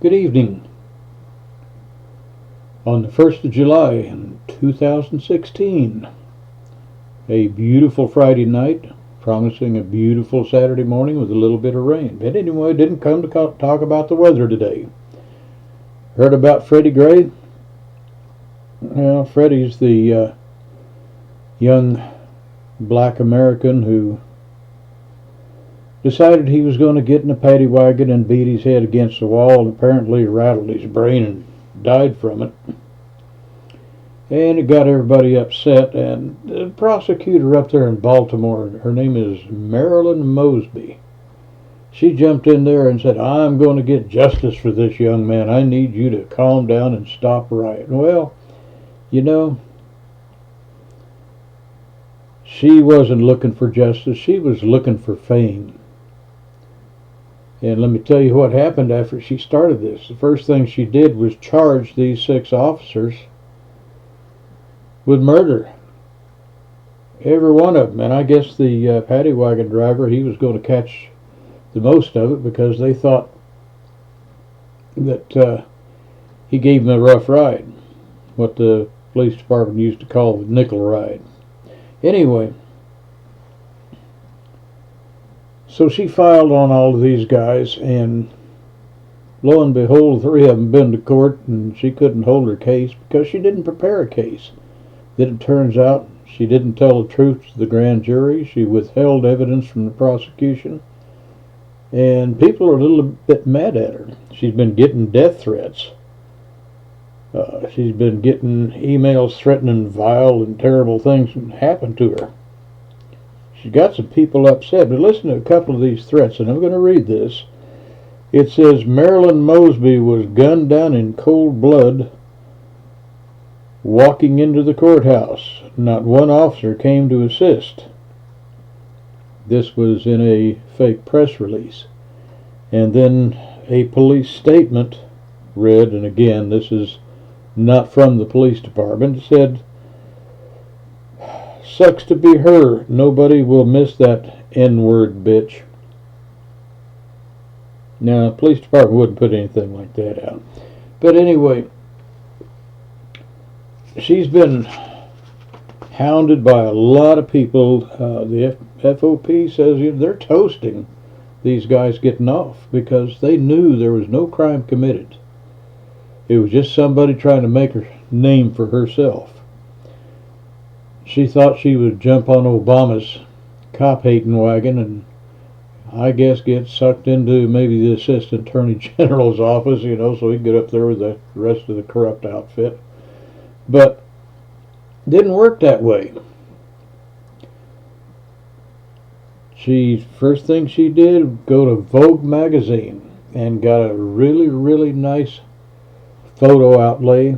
Good evening. On the 1st of July in 2016, a beautiful Friday night, promising a beautiful Saturday morning with a little bit of rain. But anyway, didn't come to talk about the weather today. Heard about Freddie Gray? Well, Freddie's the young black American who decided he was going to get in a paddy wagon and beat his head against the wall, and apparently rattled his brain and died from it. And it got everybody upset, and the prosecutor up there in Baltimore, her name is Marilyn Mosby, she jumped in there and said, "I'm going to get justice for this young man. I need you to calm down and stop rioting." Well, you know, she wasn't looking for justice, she was looking for fame. And let me tell you what happened after she started this. The first thing she did was charge these 6 officers with murder. Every one of them. And I guess the paddy wagon driver, he was going to catch the most of it because they thought that he gave them a rough ride. What the police department used to call the nickel ride. Anyway, so she filed on all of these guys, and lo and behold, 3 of them been to court, and she couldn't hold her case because she didn't prepare a case. Then it turns out she didn't tell the truth to the grand jury. She withheld evidence from the prosecution, and people are a little bit mad at her. She's been getting death threats. She's been getting emails threatening vile and terrible things to happen to her. She's got some people upset, but listen to a couple of these threats, and I'm going to read this. It says, Marilyn Mosby was gunned down in cold blood walking into the courthouse. Not one officer came to assist. This was in a fake press release. And then a police statement read, and again, this is not from the police department. It said, "Sucks to be her. Nobody will miss that N-word bitch." Now, the police department wouldn't put anything like that out. But anyway, she's been hounded by a lot of people. The FOP says they're toasting these guys getting off because they knew there was no crime committed. It was just somebody trying to make her name for herself. She thought she would jump on Obama's cop-hating wagon and I guess get sucked into maybe the Assistant Attorney General's office, you know, so he'd get up there with the rest of the corrupt outfit. But it didn't work that way. First thing she did, go to Vogue magazine and got a really, really nice photo outlay.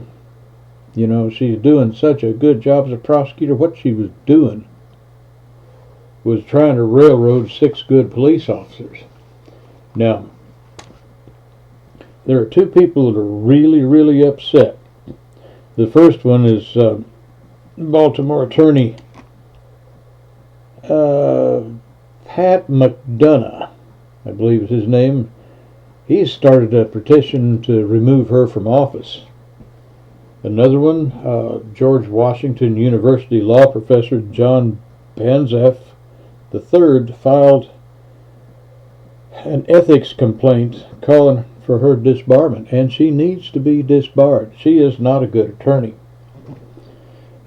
You know, she's doing such a good job as a prosecutor. What she was doing was trying to railroad 6 good police officers. Now, there are 2 people that are really, really upset. The first one is Baltimore attorney Pat McDonough, I believe is his name. He's started a petition to remove her from office. Another one, George Washington University law professor John Banzef III filed an ethics complaint calling for her disbarment, and she needs to be disbarred. She is not a good attorney.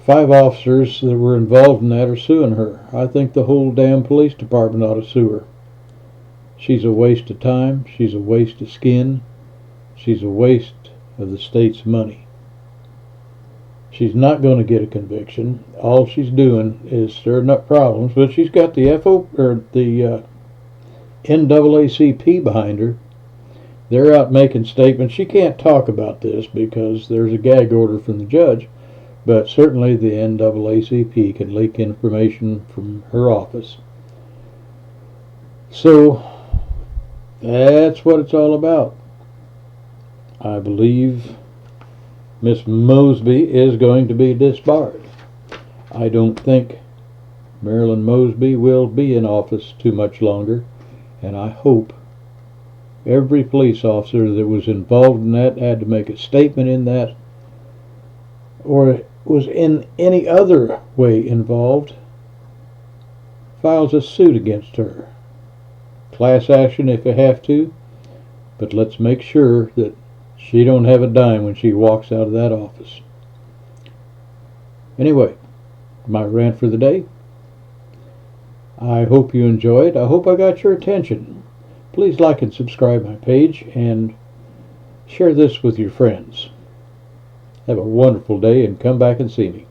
5 officers that were involved in that are suing her. I think the whole damn police department ought to sue her. She's a waste of time. She's a waste of skin. She's a waste of the state's money. She's not going to get a conviction. All she's doing is stirring up problems, but she's got the NAACP behind her. They're out making statements. She can't talk about this because there's a gag order from the judge, but certainly the NAACP can leak information from her office. So that's what it's all about. I believe Miss Mosby is going to be disbarred. I don't think Marilyn Mosby will be in office too much longer, and I hope Every police officer that was involved in that had to make a statement in that, or was in any other way involved, files a suit against her. Class action if you have to, but let's make sure that she don't have a dime when she walks out of that office. Anyway, my rant for the day. I hope you enjoyed. I hope I got your attention. Please like and subscribe my page and share this with your friends. Have a wonderful day and come back and see me.